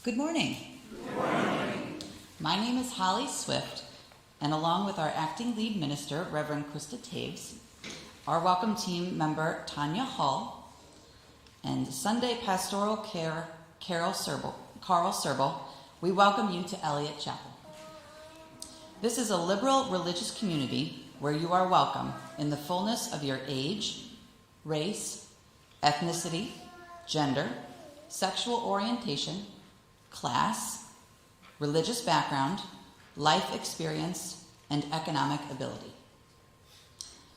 Good morning. Good morning. My name is Holly Swift, and along with our acting lead minister, Reverend Krista Taves, our welcome team member, Tanya Hall, and Sunday pastoral care, Carl Serbel, we welcome you to Elliott Chapel. This is a liberal religious community where you are welcome in the fullness of your age, race, ethnicity, gender, sexual orientation, class, religious background, life experience, and economic ability.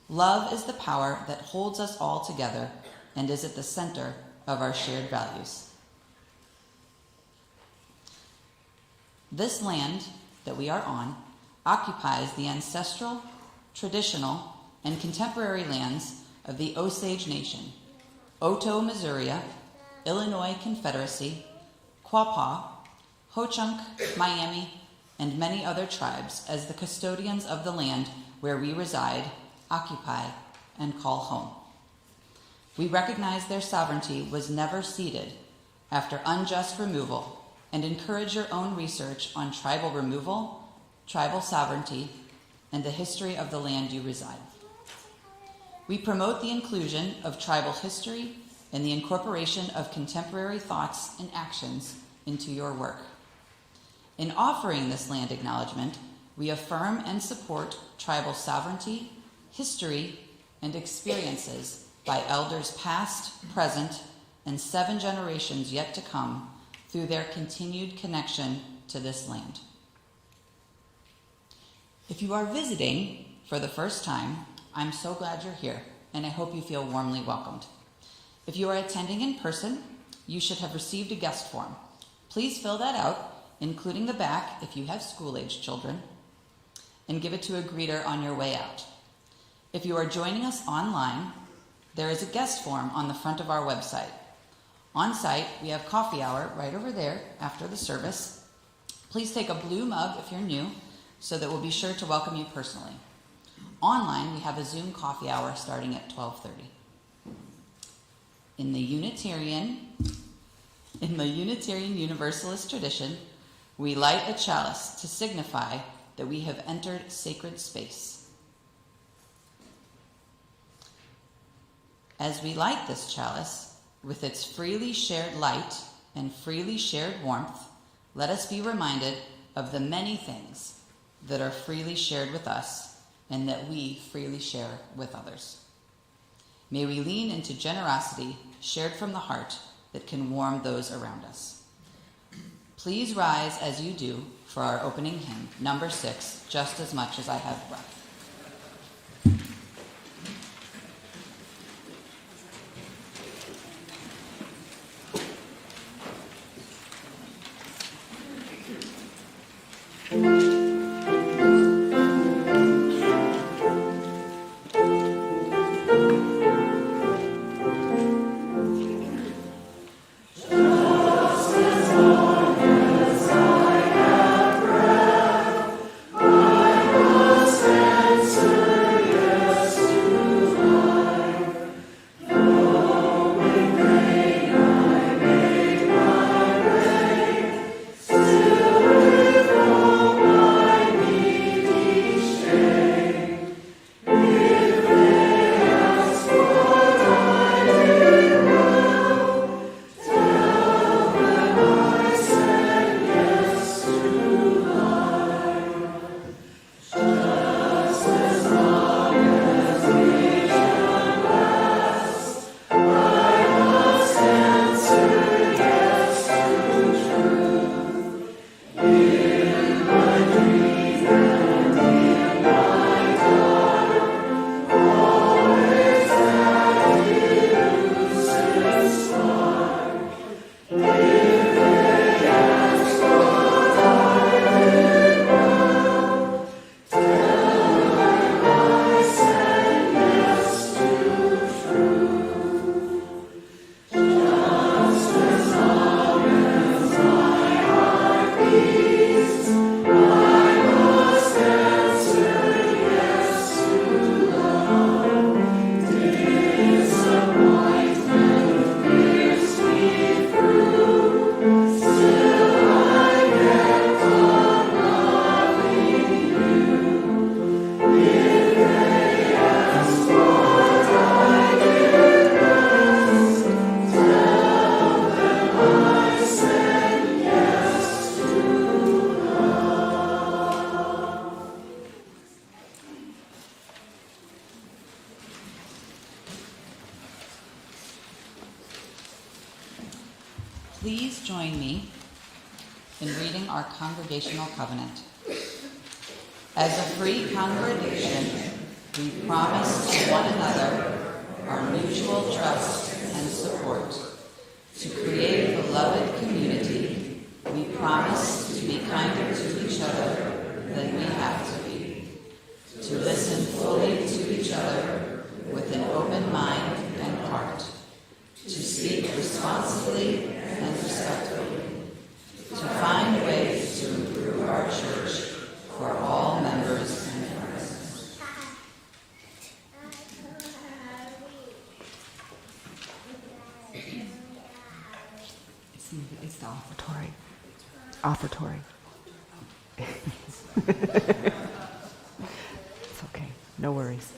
Love is the power that holds us all together and is at the center of our shared values. This land that we are on occupies the ancestral, traditional, and contemporary lands of the Osage Nation, Oto, Missouri, Illinois Confederacy, Quapaw, Ho-Chunk, Miami, and many other tribes as the custodians of the land where we reside, occupy, and call home. We recognize their sovereignty was never ceded after unjust removal and encourage your own research on tribal removal, tribal sovereignty, and the history of the land you reside. We promote the inclusion of tribal history and the incorporation of contemporary thoughts and actions into your work. In offering this land acknowledgement, we affirm and support tribal sovereignty, history, and experiences by elders past, present, and 7 generations yet to come through their continued connection to this land. If you are visiting for the first time, I'm so glad you're here, and I hope you feel warmly welcomed. If you are attending in person, you should have received a guest form. Please fill that out, including the back if you have school-age children, and give it to a greeter on your way out. If you are joining us online, there is a guest form on the front of our website. On site, we have coffee hour right over there after the service. Please take a blue mug if you're new, so that we'll be sure to welcome you personally. Online, we have a Zoom coffee hour starting at 12:30. In the Unitarian Universalist tradition, we light a chalice to signify that we have entered sacred space. As we light this chalice, with its freely shared light and freely shared warmth, let us be reminded of the many things that are freely shared with us and that we freely share with others. May we lean into generosity shared from the heart that can warm those around us. Please rise as you do for our opening hymn, number 6, Just as Much as I Have Breath. Stand join me in reading our congregational covenant. As a free congregation, we promise to one another our mutual trust and support. To create a beloved community, we promise to be kinder to each other than we have to be. To listen fully to each other with an open mind and heart. To speak responsibly and respectfully. To find ways to improve our church for all members and friends. It's the offertory. Offertory. It's okay. No worries.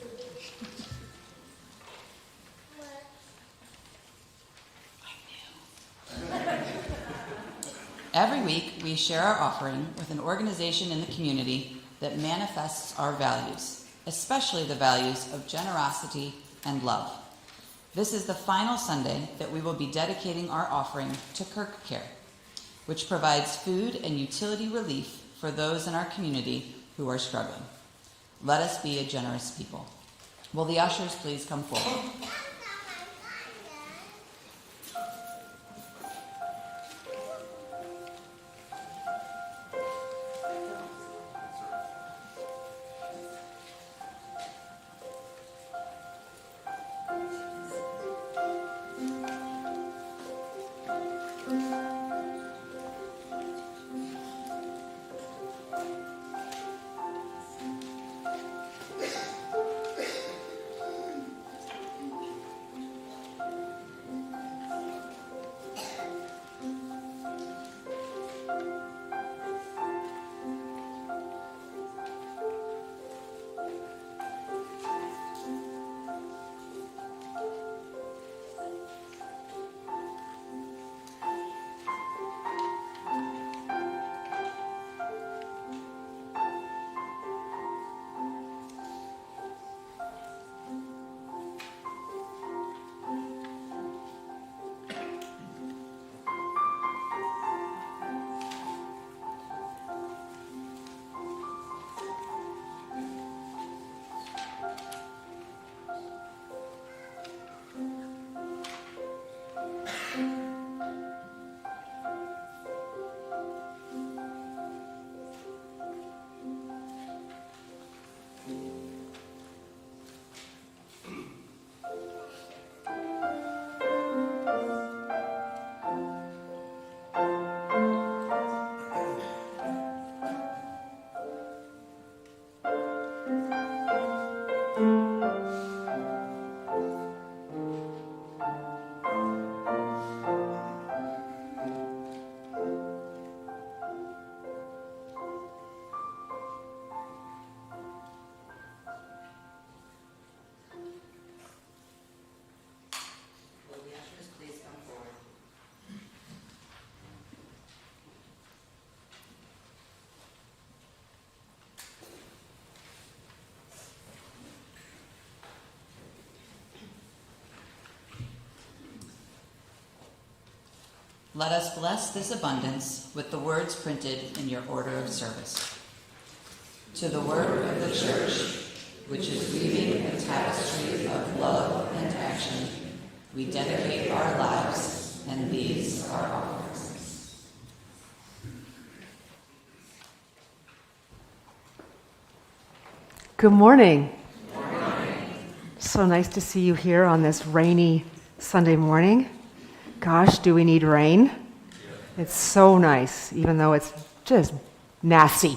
Every week, we share our offering with an organization in the community that manifests our values, especially the values of generosity and love. This is the final Sunday that we will be dedicating our offering to Kirk Care, which provides food and utility relief for those in our community who are struggling. Let us be a generous people. Will the ushers please come forward? Let us bless this abundance with the words printed in your order of service. To the work of the church, which is weaving a tapestry of love and action, we dedicate our lives, and these are offerings. Good morning. Good morning. So nice to see you here on this rainy Sunday morning. Gosh, do we need rain? It's so nice, even though it's just nasty.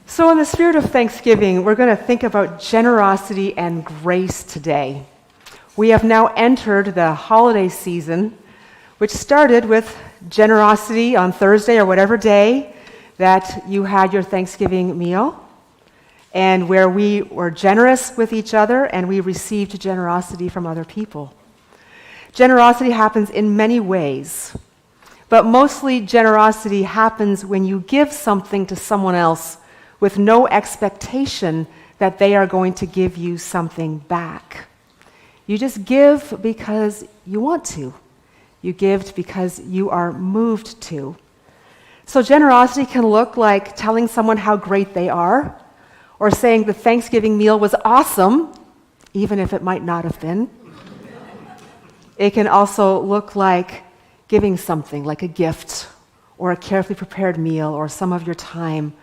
So in the spirit of Thanksgiving, we're going to think about generosity and grace today. We have now entered the holiday season, which started with generosity on Thursday or whatever day that you had your Thanksgiving meal, and where we were generous with each other and we received generosity from other people. Generosity happens in many ways, but mostly generosity happens when you give something to someone else with no expectation that they are going to give you something back. You just give because you want to, You give because you are moved to. So generosity can look like telling someone how great they are, or saying the Thanksgiving meal was awesome, even if it might not have been. It can also look like giving something, like a gift, or a carefully prepared meal, or some of your time.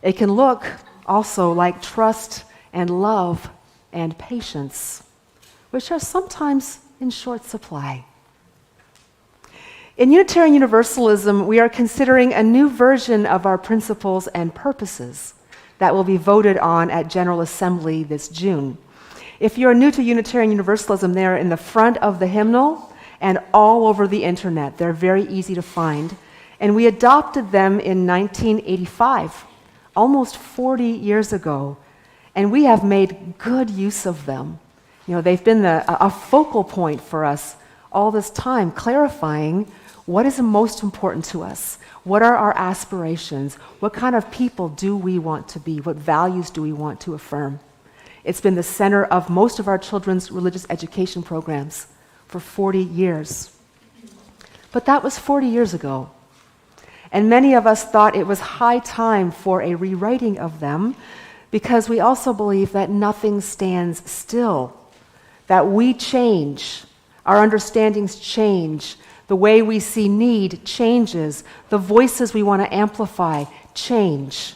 It can look also like trust and love and patience, which are sometimes in short supply. In Unitarian Universalism, we are considering a new version of our principles and purposes that will be voted on at General Assembly this June. If you're new to Unitarian Universalism, they're in the front of the hymnal and all over the internet. They're very easy to find. And we adopted them in 1985, almost 40 years ago. And we have made good use of them. They've been a focal point for us all this time, clarifying what is most important to us. What are our aspirations? What kind of people do we want to be? What values do we want to affirm? It's been the center of most of our children's religious education programs for 40 years. But that was 40 years ago. And many of us thought it was high time for a rewriting of them, because we also believe that nothing stands still, that we change, our understandings change, the way we see need changes, the voices we want to amplify change.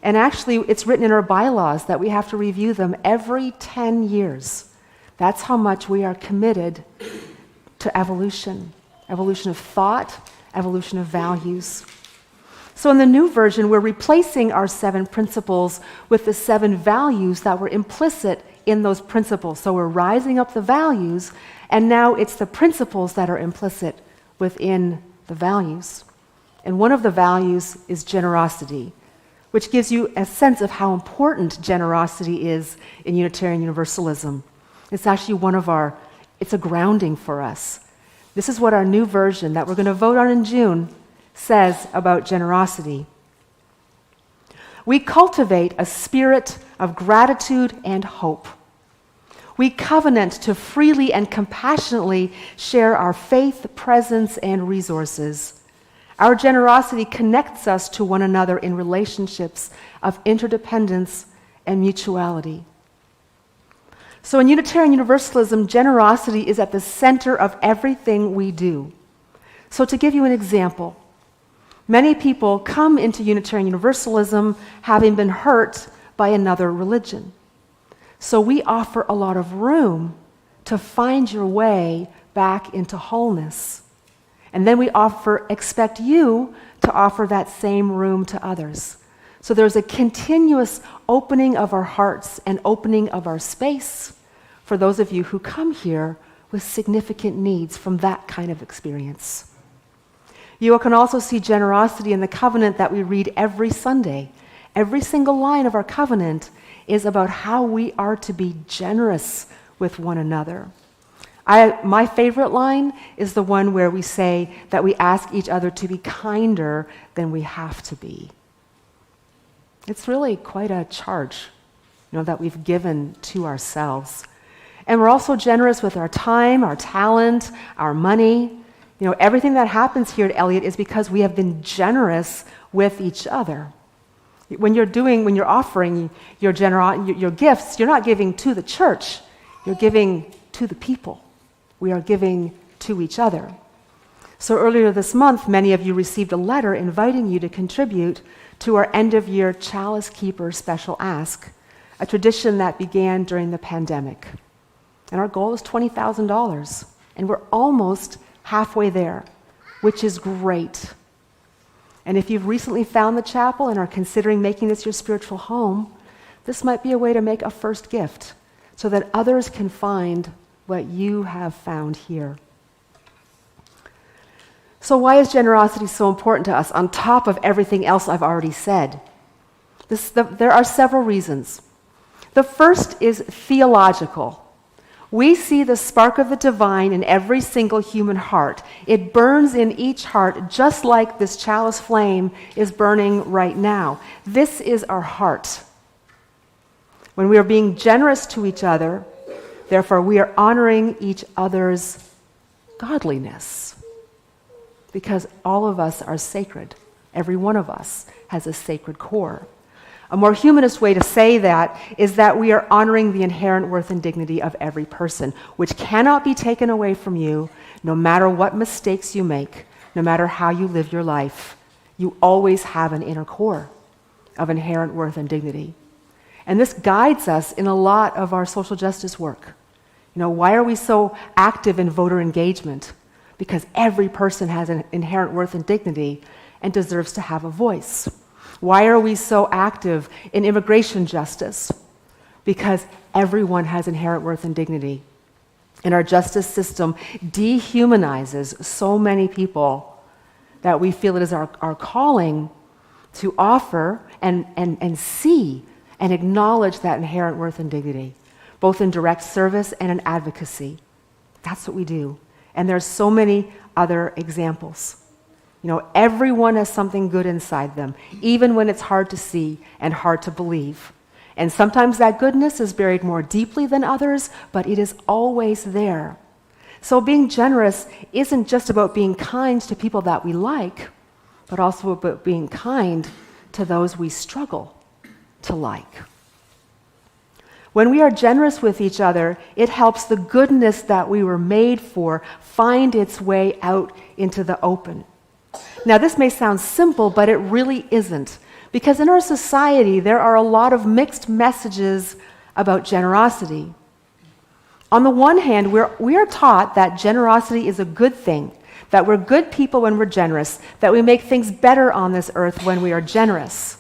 And actually, it's written in our bylaws that we have to review them every 10 years. That's how much we are committed to evolution of thought, evolution of values. So in the new version, we're replacing our 7 principles with the 7 values that were implicit in those principles. So we're rising up the values, and now it's the principles that are implicit within the values. And one of the values is generosity, which gives you a sense of how important generosity is in Unitarian Universalism. It's actually it's a grounding for us. This is what our new version that we're going to vote on in June says about generosity. We cultivate a spirit of gratitude and hope. We covenant to freely and compassionately share our faith, presence, and resources. Our generosity connects us to one another in relationships of interdependence and mutuality. So in Unitarian Universalism, generosity is at the center of everything we do. So to give you an example, many people come into Unitarian Universalism having been hurt by another religion. So we offer a lot of room to find your way back into wholeness. And then we expect you to offer that same room to others. So there's a continuous opening of our hearts and opening of our space for those of you who come here with significant needs from that kind of experience. You can also see generosity in the covenant that we read every Sunday. Every single line of our covenant is about how we are to be generous with one another. My favorite line is the one where we say that we ask each other to be kinder than we have to be. It's really quite a charge, that we've given to ourselves. And we're also generous with our time, our talent, our money. Everything that happens here at Elliott is because we have been generous with each other. When you're offering your gifts, you're not giving to the church, you're giving to the people. We are giving to each other. So earlier this month, many of you received a letter inviting you to contribute to our end-of-year Chalice Keeper Special Ask, a tradition that began during the pandemic. And our goal is $20,000, and we're almost halfway there, which is great. And if you've recently found the chapel and are considering making this your spiritual home, this might be a way to make a first gift so that others can find what you have found here. So why is generosity so important to us on top of everything else I've already said? There are several reasons. The first is theological. We see the spark of the divine in every single human heart. It burns in each heart just like this chalice flame is burning right now. This is our heart. When we are being generous to each other, therefore we are honoring each other's godliness. Because all of us are sacred. Every one of us has a sacred core. A more humanist way to say that is that we are honoring the inherent worth and dignity of every person, which cannot be taken away from you no matter what mistakes you make, no matter how you live your life. You always have an inner core of inherent worth and dignity. And this guides us in a lot of our social justice work. Why are we so active in voter engagement? Because every person has an inherent worth and dignity and deserves to have a voice. Why are we so active in immigration justice? Because everyone has inherent worth and dignity. And our justice system dehumanizes so many people that we feel it is our calling to offer and see and acknowledge that inherent worth and dignity, both in direct service and in advocacy. That's what we do. And there's so many other examples. Everyone has something good inside them, even when it's hard to see and hard to believe. And sometimes that goodness is buried more deeply than others, but it is always there. So being generous isn't just about being kind to people that we like, but also about being kind to those we struggle to like. When we are generous with each other, it helps the goodness that we were made for find its way out into the open. Now, this may sound simple, but it really isn't. Because in our society, there are a lot of mixed messages about generosity. On the one hand, we are taught that generosity is a good thing, that we're good people when we're generous, that we make things better on this earth when we are generous.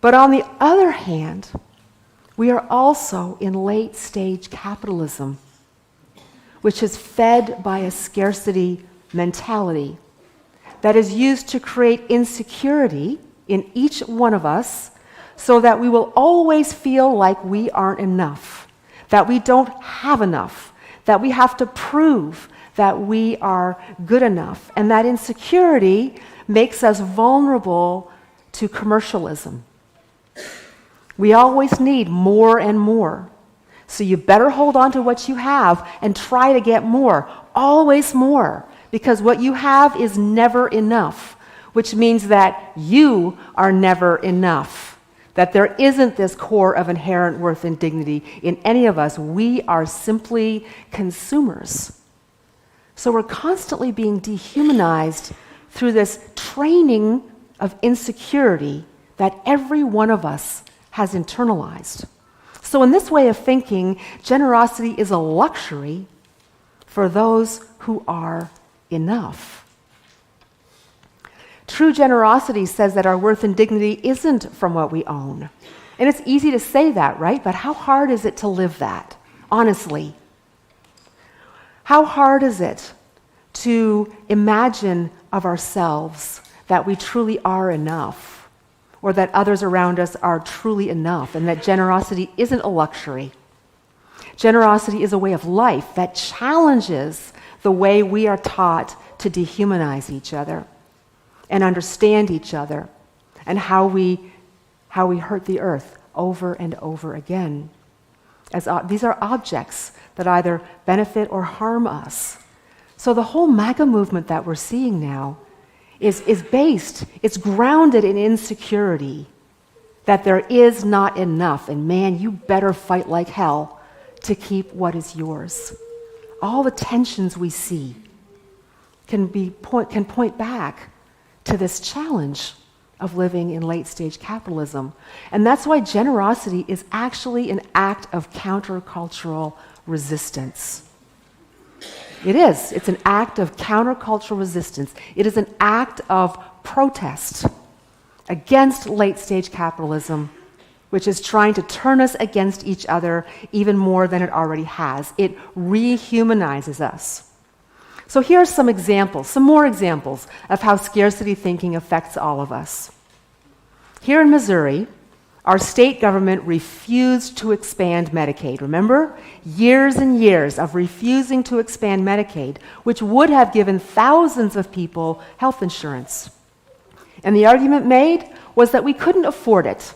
But on the other hand, we are also in late-stage capitalism, which is fed by a scarcity mentality that is used to create insecurity in each one of us so that we will always feel like we aren't enough, that we don't have enough, that we have to prove that we are good enough. And that insecurity makes us vulnerable to commercialism. We always need more and more. So you better hold on to what you have and try to get more, always more, because what you have is never enough, which means that you are never enough, that there isn't this core of inherent worth and dignity in any of us. We are simply consumers. So we're constantly being dehumanized through this training of insecurity that every one of us has internalized. So in this way of thinking, generosity is a luxury for those who are enough. True generosity says that our worth and dignity isn't from what we own. And it's easy to say that, right? But how hard is it to live that, honestly? How hard is it to imagine of ourselves that we truly are enough, or that others around us are truly enough, and that generosity isn't a luxury? Generosity is a way of life that challenges the way we are taught to dehumanize each other and understand each other, and how we hurt the earth over and over again. These are objects that either benefit or harm us. So the whole MAGA movement that we're seeing now is grounded in insecurity, that there is not enough, and man, you better fight like hell to keep what is yours. All the tensions we see can point back to this challenge of living in late-stage capitalism. And that's why generosity is actually an act of countercultural resistance. It is. It's an act of countercultural resistance. It is an act of protest against late-stage capitalism, which is trying to turn us against each other even more than it already has. It rehumanizes us. So here are some more examples of how scarcity thinking affects all of us. Here in Missouri, our state government refused to expand Medicaid. Remember? Years and years of refusing to expand Medicaid, which would have given thousands of people health insurance. And the argument made was that we couldn't afford it.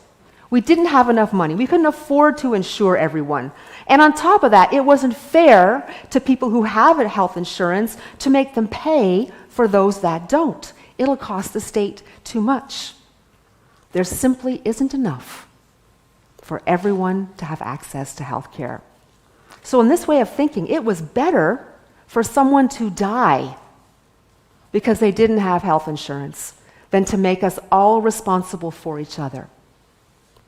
We didn't have enough money. We couldn't afford to insure everyone. And on top of that, it wasn't fair to people who have health insurance to make them pay for those that don't. It'll cost the state too much. There simply isn't enough for everyone to have access to health care. So in this way of thinking, it was better for someone to die because they didn't have health insurance than to make us all responsible for each other.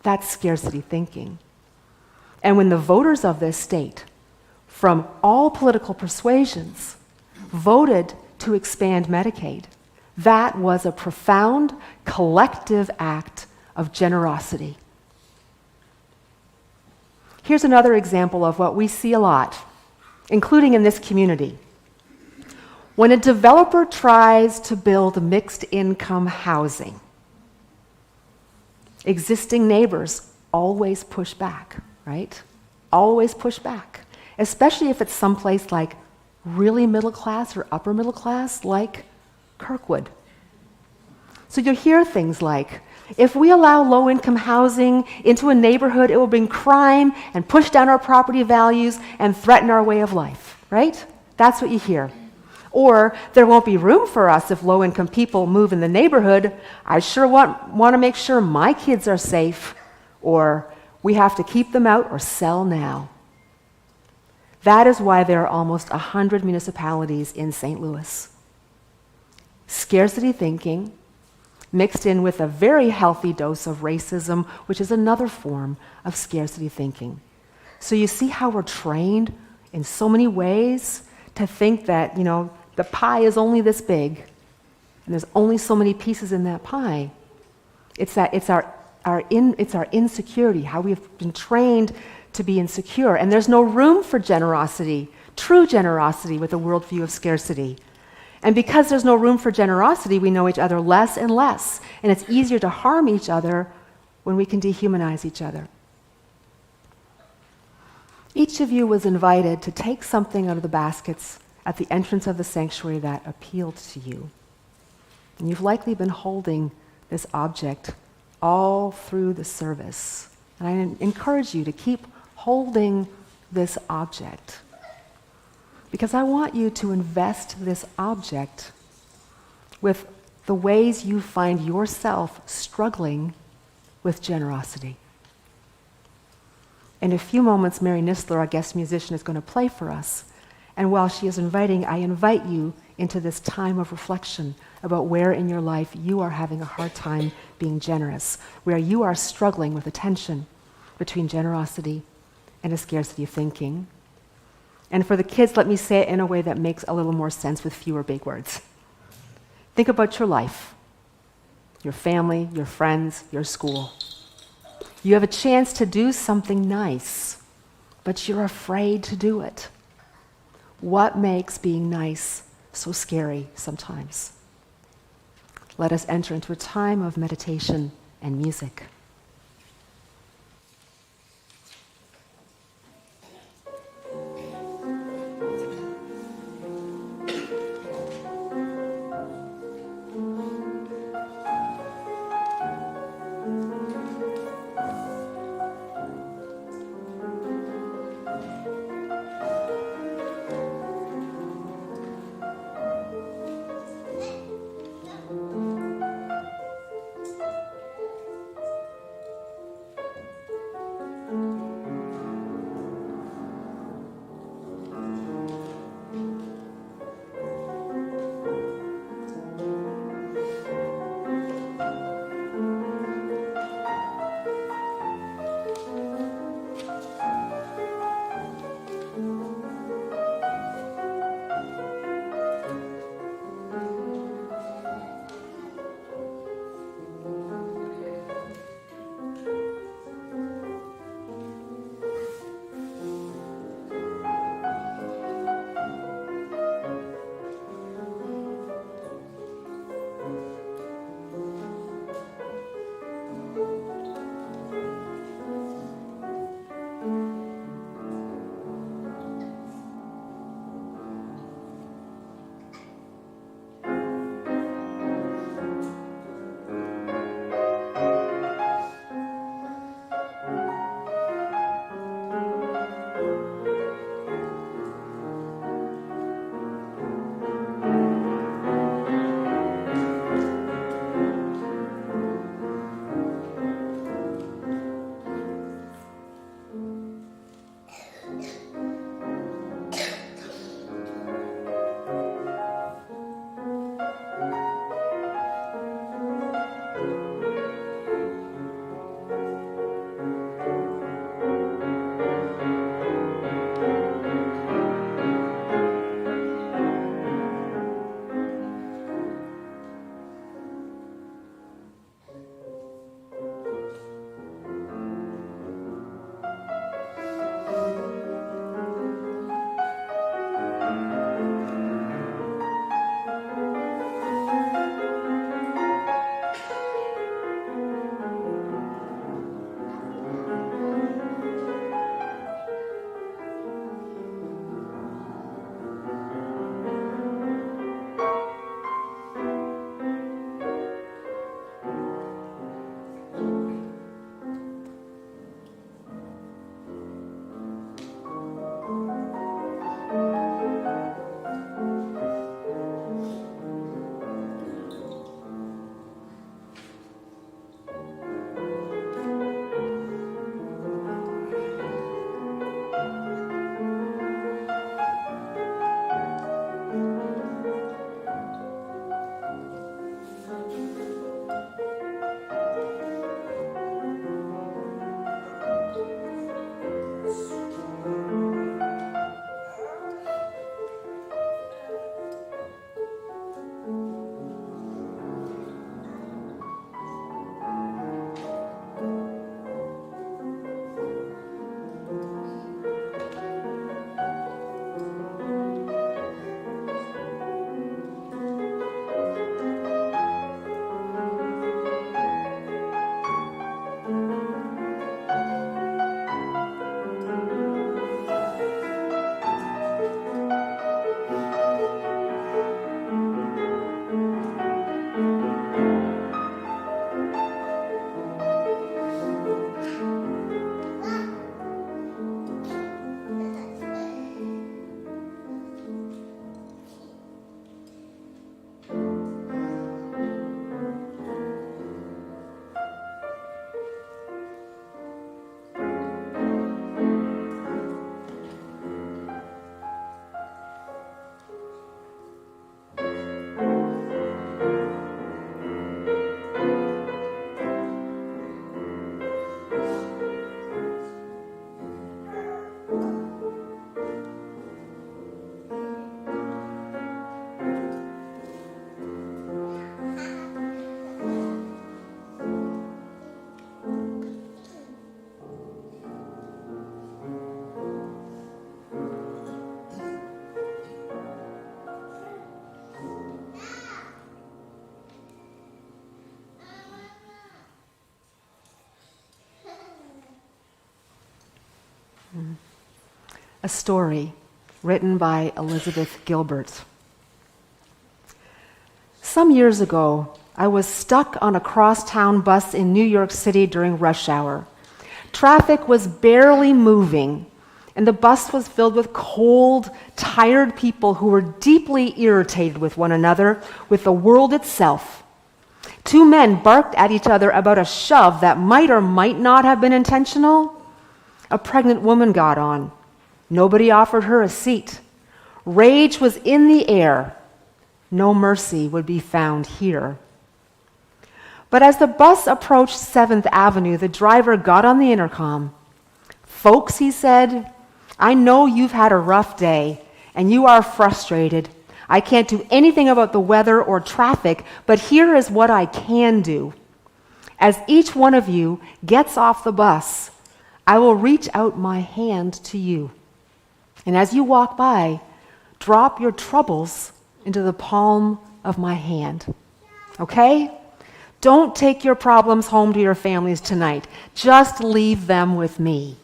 That's scarcity thinking. And when the voters of this state, from all political persuasions, voted to expand Medicaid, that was a profound collective act of generosity. Here's another example of what we see a lot, including in this community. When a developer tries to build mixed income housing, existing neighbors always push back, right? Always push back, especially if it's someplace like really middle class or upper middle class, like Kirkwood. So you'll hear things like, if we allow low-income housing into a neighborhood, it will bring crime and push down our property values and threaten our way of life, right? That's what you hear. Or, there won't be room for us if low-income people move in the neighborhood. I sure want to make sure my kids are safe. Or, we have to keep them out or sell now. That is why there are almost 100 municipalities in St. Louis. Scarcity thinking, mixed in with a very healthy dose of racism, which is another form of scarcity thinking. So you see how we're trained in so many ways to think that, the pie is only this big, and there's only so many pieces in that pie. It's our insecurity, how we've been trained to be insecure, and there's no room for generosity, true generosity with a worldview of scarcity. And because there's no room for generosity, we know each other less and less, and it's easier to harm each other when we can dehumanize each other. Each of you was invited to take something out of the baskets at the entrance of the sanctuary that appealed to you. And you've likely been holding this object all through the service. And I encourage you to keep holding this object, because I want you to invest this object with the ways you find yourself struggling with generosity. In a few moments, Mary Nistler, our guest musician, is going to play for us. And while she is inviting, I invite you into this time of reflection about where in your life you are having a hard time being generous, where you are struggling with a tension between generosity and a scarcity of thinking. And for the kids, let me say it in a way that makes a little more sense with fewer big words. Think about your life, your family, your friends, your school. You have a chance to do something nice, but you're afraid to do it. What makes being nice so scary sometimes? Let us enter into a time of meditation and music. a story written by Elizabeth Gilbert. Some years ago, I was stuck on a crosstown bus in New York City during rush hour. Traffic was barely moving, and the bus was filled with cold, tired people who were deeply irritated with one another, with the world itself. Two men barked at each other about a shove that might or might not have been intentional. A pregnant woman got on. Nobody offered her a seat. Rage was in the air. No mercy would be found here. But as the bus approached 7th Avenue, the driver got on the intercom. "Folks," he said, "I know you've had a rough day and you are frustrated. I can't do anything about the weather or traffic, but here is what I can do. As each one of you gets off the bus, I will reach out my hand to you. And as you walk by, drop your troubles into the palm of my hand. Okay? Don't take your problems home to your families tonight. Just leave them with me.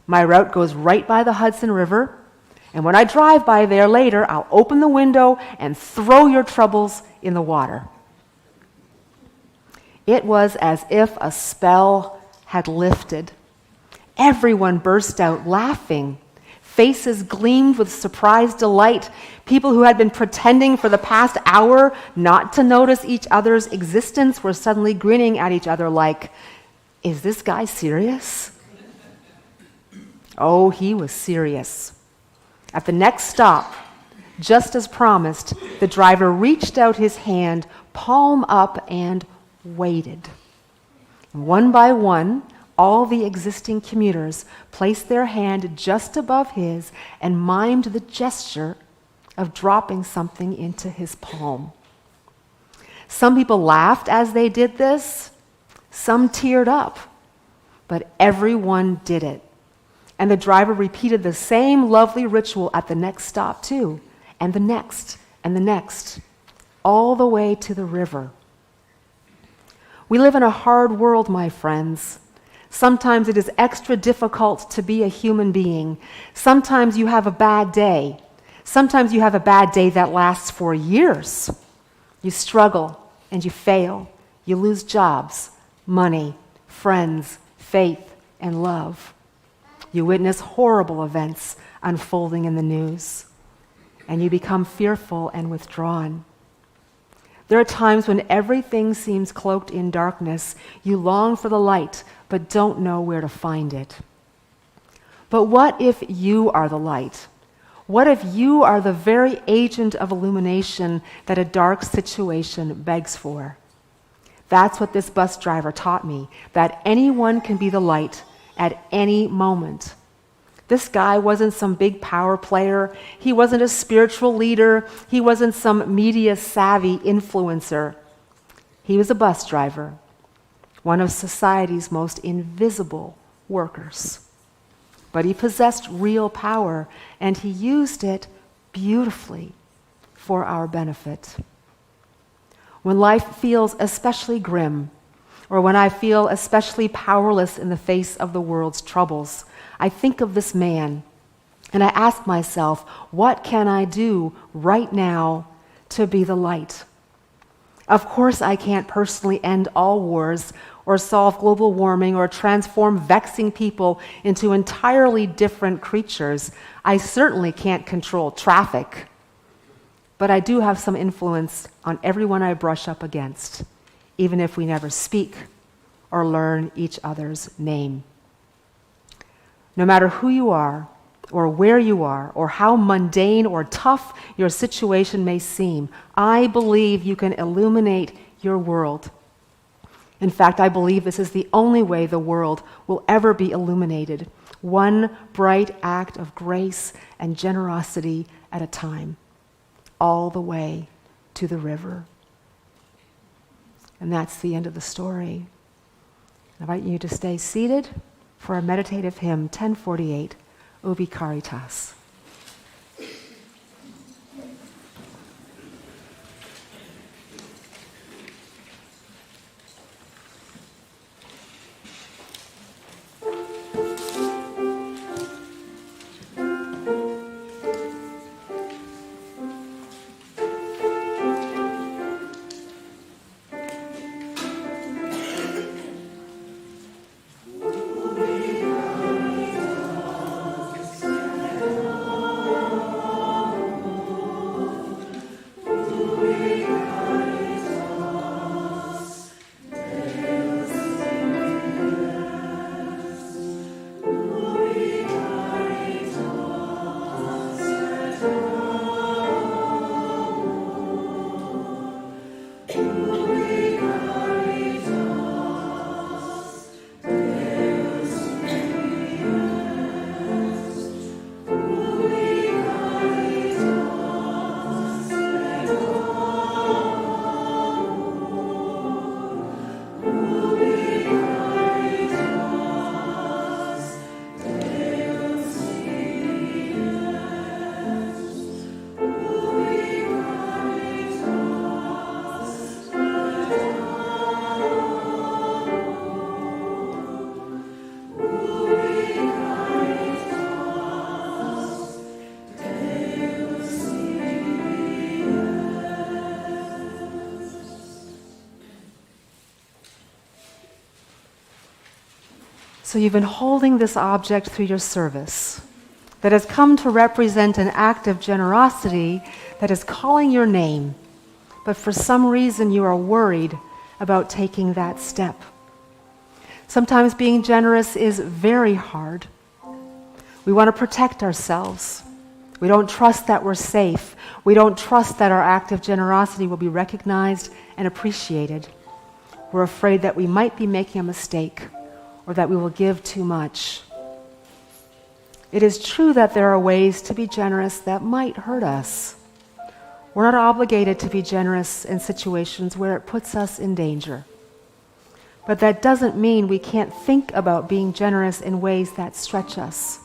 My route goes right by the Hudson River, and when I drive by there later, I'll open the window and throw your troubles in the water." It was as if a spell had lifted. Everyone burst out laughing. Faces gleamed with surprised delight. People who had been pretending for the past hour not to notice each other's existence were suddenly grinning at each other like, "Is this guy serious?" Oh, he was serious. At the next stop, just as promised, the driver reached out his hand, palm up, and waited. One by one, all the existing commuters placed their hand just above his and mimed the gesture of dropping something into his palm. Some people laughed as they did this. Some teared up. But everyone did it. And the driver repeated the same lovely ritual at the next stop, too, and the next, all the way to the river. We live in a hard world, my friends. Sometimes it is extra difficult to be a human being. Sometimes you have a bad day. Sometimes you have a bad day that lasts for years. You struggle and you fail. You lose jobs, money, friends, faith, and love. You witness horrible events unfolding in the news, and you become fearful and withdrawn. There are times when everything seems cloaked in darkness. You long for the light, but don't know where to find it. But what if you are the light? What if you are the very agent of illumination that a dark situation begs for? That's what this bus driver taught me, that anyone can be the light at any moment. This guy wasn't some big power player. He wasn't a spiritual leader. He wasn't some media-savvy influencer. He was a bus driver, one of society's most invisible workers. But he possessed real power, and he used it beautifully for our benefit. When life feels especially grim, or when I feel especially powerless in the face of the world's troubles, I think of this man, and I ask myself, what can I do right now to be the light? Of course, I can't personally end all wars, or solve global warming, or transform vexing people into entirely different creatures. I certainly can't control traffic, but I do have some influence on everyone I brush up against, even if we never speak or learn each other's name. No matter who you are, or where you are, or how mundane or tough your situation may seem, I believe you can illuminate your world. In fact, I believe this is the only way the world will ever be illuminated, one bright act of grace and generosity at a time, all the way to the river. And that's the end of the story. I invite you to stay seated for our meditative hymn, 1048, Ubi Caritas. So you've been holding this object through your service that has come to represent an act of generosity that is calling your name, but for some reason you are worried about taking that step. Sometimes being generous is very hard. We want to protect ourselves. We don't trust that we're safe. We don't trust that our act of generosity will be recognized and appreciated. We're afraid that we might be making a mistake or that we will give too much. It is true that there are ways to be generous that might hurt us. We're not obligated to be generous in situations where it puts us in danger. But that doesn't mean we can't think about being generous in ways that stretch us,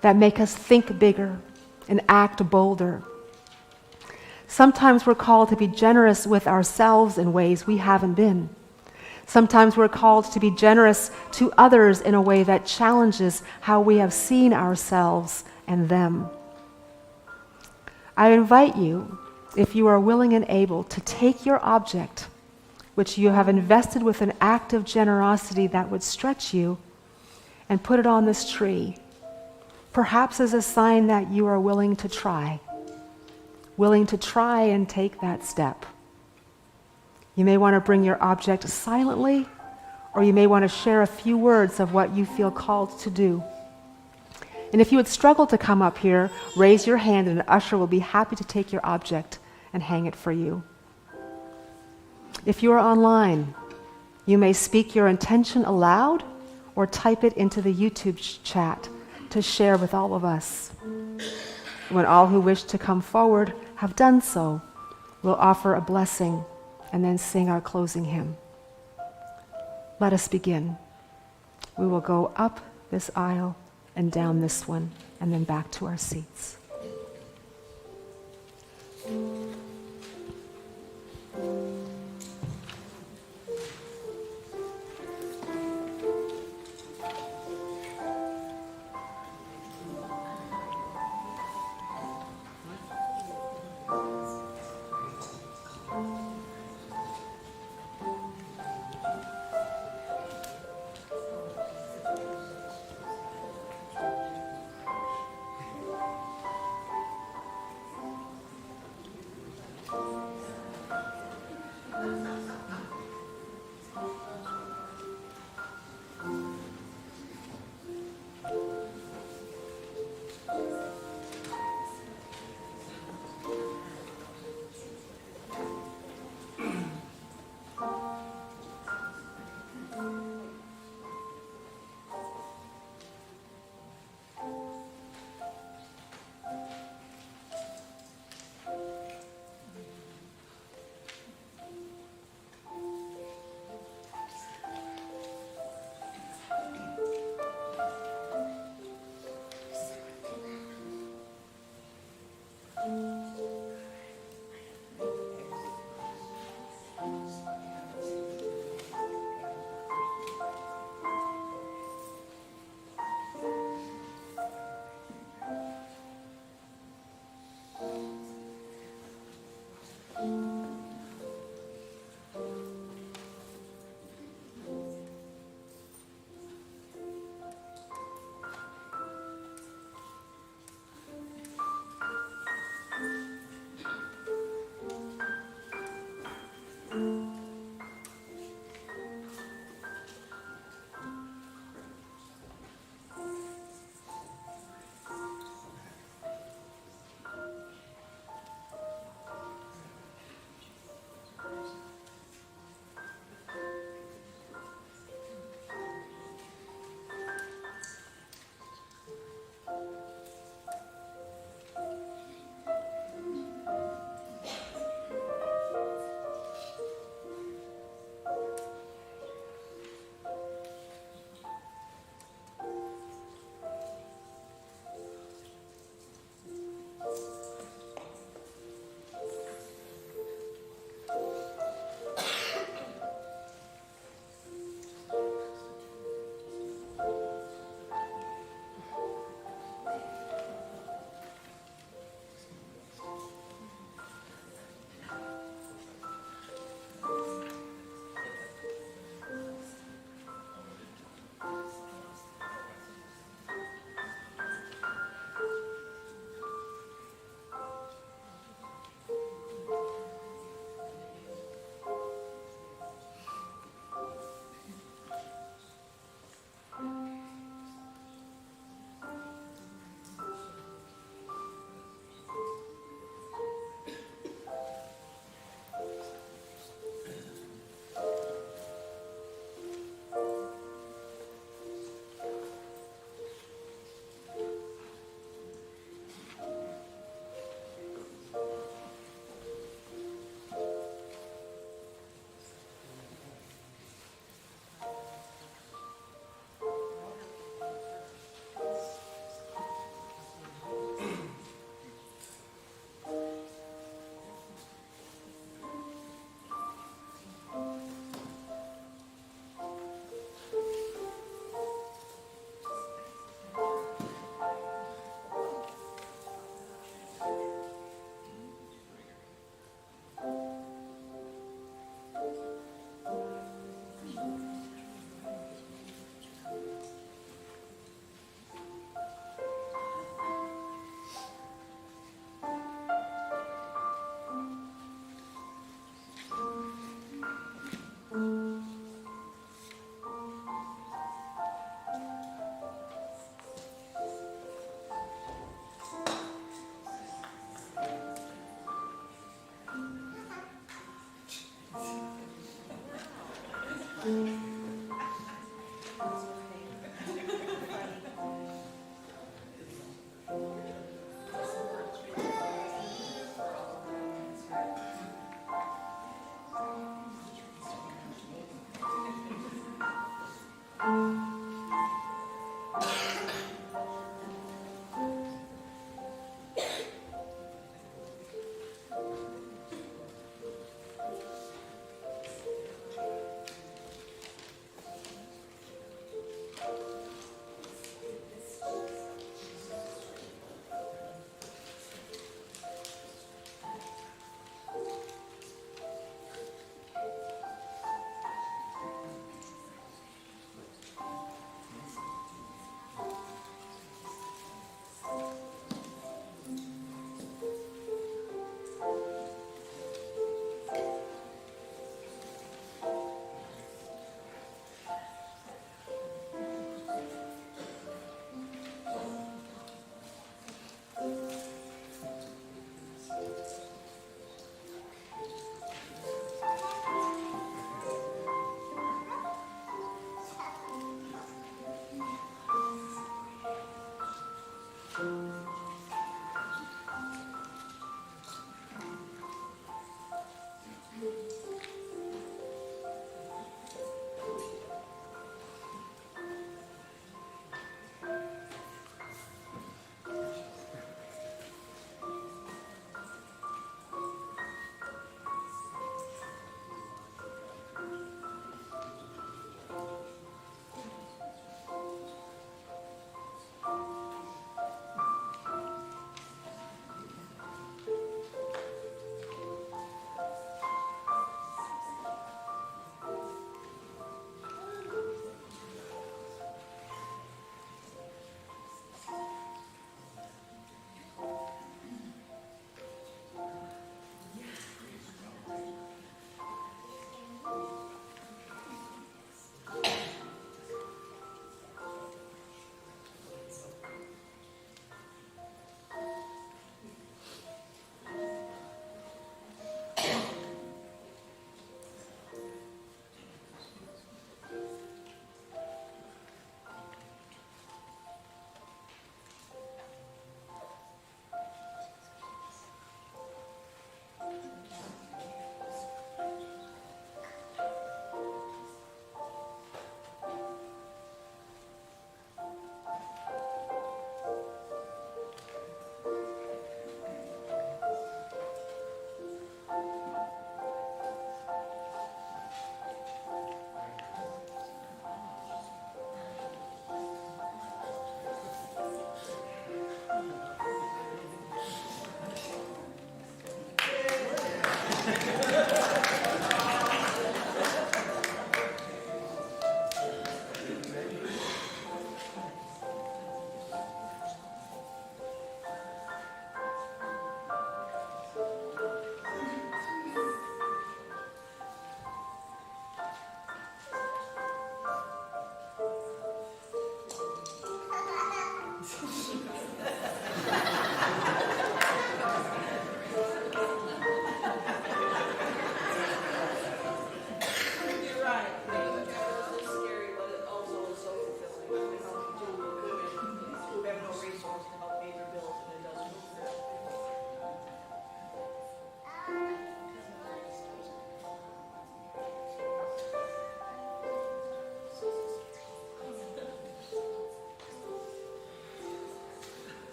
that make us think bigger and act bolder. Sometimes we're called to be generous with ourselves in ways we haven't been. Sometimes we're called to be generous to others in a way that challenges how we have seen ourselves and them. I invite you, if you are willing and able, to take your object, which you have invested with an act of generosity that would stretch you, and put it on this tree, perhaps as a sign that you are willing to try and take that step. You may want to bring your object silently, or you may want to share a few words of what you feel called to do. And if you would struggle to come up here, raise your hand and an usher will be happy to take your object and hang it for you. If you are online, you may speak your intention aloud or type it into the YouTube chat to share with all of us. When all who wish to come forward have done so, we'll offer a blessing and then sing our closing hymn. Let us begin. We will go up this aisle and down this one, and then back to our seats.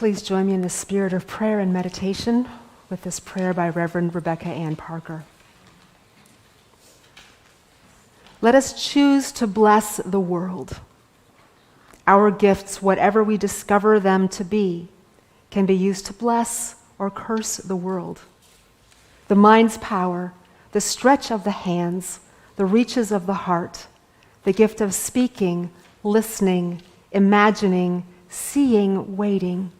Please join me in the spirit of prayer and meditation with this prayer by Reverend Rebecca Ann Parker. Let us choose to bless the world. Our gifts, whatever we discover them to be, can be used to bless or curse the world. The mind's power, the stretch of the hands, the reaches of the heart, the gift of speaking, listening, imagining, seeing, waiting.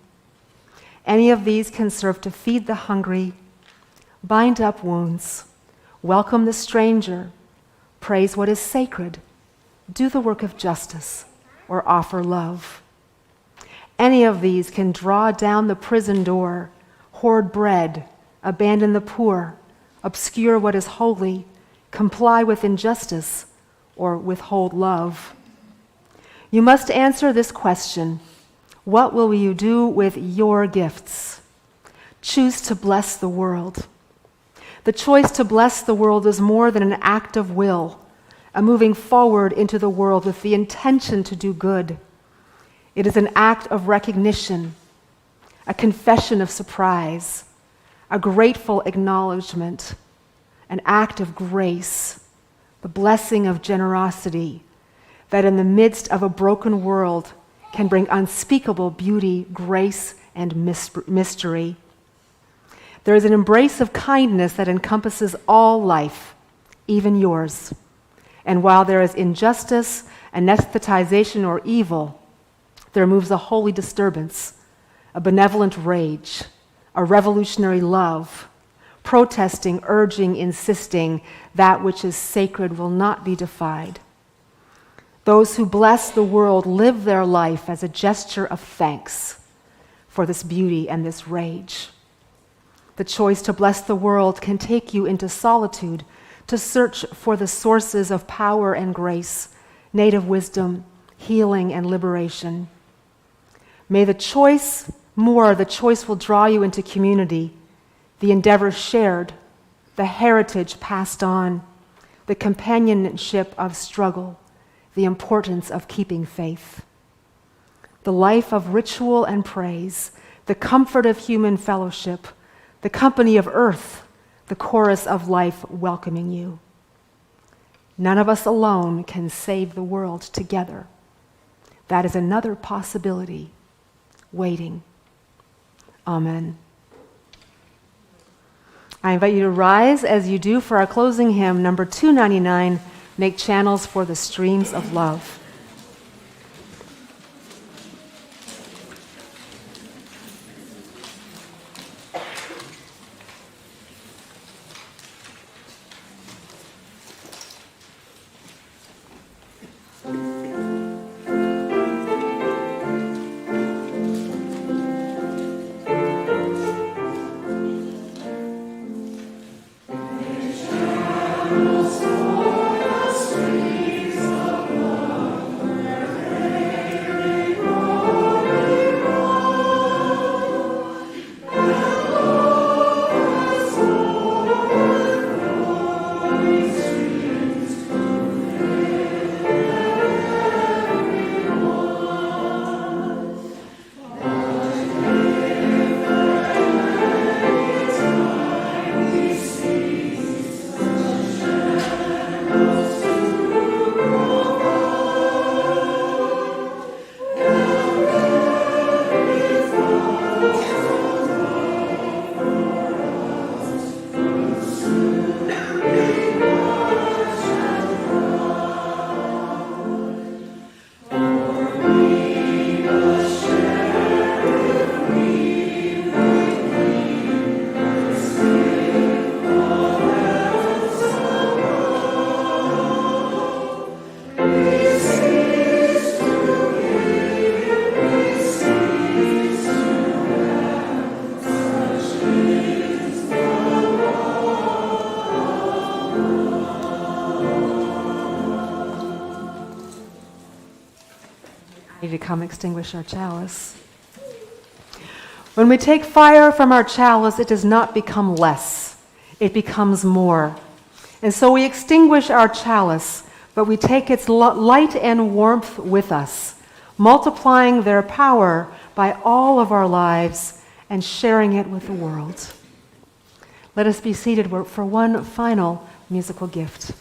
Any of these can serve to feed the hungry, bind up wounds, welcome the stranger, praise what is sacred, do the work of justice, or offer love. Any of these can draw down the prison door, hoard bread, abandon the poor, obscure what is holy, comply with injustice, or withhold love. You must answer this question: what will you do with your gifts? Choose to bless the world. The choice to bless the world is more than an act of will, a moving forward into the world with the intention to do good. It is an act of recognition, a confession of surprise, a grateful acknowledgement, an act of grace, the blessing of generosity that in the midst of a broken world can bring unspeakable beauty, grace, and mystery. There is an embrace of kindness that encompasses all life, even yours. And while there is injustice, anesthetization, or evil, there moves a holy disturbance, a benevolent rage, a revolutionary love, protesting, urging, insisting that which is sacred will not be defied. Those who bless the world live their life as a gesture of thanks for this beauty and this rage. The choice to bless the world can take you into solitude to search for the sources of power and grace, native wisdom, healing, and liberation. May the choice will draw you into community, the endeavor shared, the heritage passed on, the companionship of struggle, the importance of keeping faith. The life of ritual and praise, the comfort of human fellowship, the company of earth, the chorus of life welcoming you. None of us alone can save the world together. That is another possibility waiting. Amen. I invite you to rise as you do for our closing hymn, number 299, Make Channels for the Streams of Love. To come extinguish our chalice. When we take fire from our chalice, it does not become less, it becomes more. And so we extinguish our chalice, but we take its light and warmth with us, multiplying their power by all of our lives and sharing it with the world. Let us be seated for one final musical gift.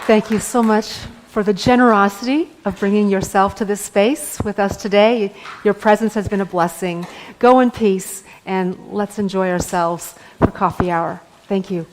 Thank you so much for the generosity of bringing yourself to this space with us today. Your presence has been a blessing. Go in peace, and let's enjoy ourselves for coffee hour. Thank you.